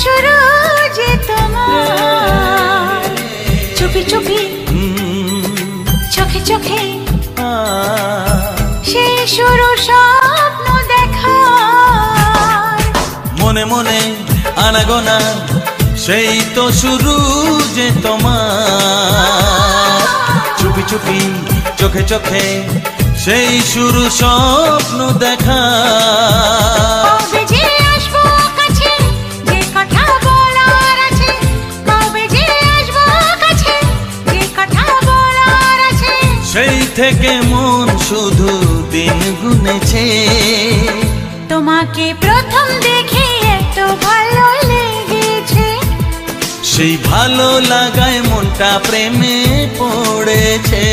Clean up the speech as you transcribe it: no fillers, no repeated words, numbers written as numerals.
শুরু যে তোমার, চুপি চুপি চোখে চোখে সেই শুরু স্বপ্ন দেখার। মনে মনে আনাগোনা সেই তো শুরু যে তোমার, চুপি চুপি চোখে চোখে সেই শুরু স্বপ্ন দেখা। কবে যে আসবো কাছে, যে কথা বলার আছে, কবে যে আসবো কাছে, যে কথা বলার আছে। সেই থেকে মন শুধু দিন গুনেছে, তোমাকে প্রথম দেখে এত ভালো লেগেছে, সেই ভালো লাগায় মনটা প্রেমে পড়েছে।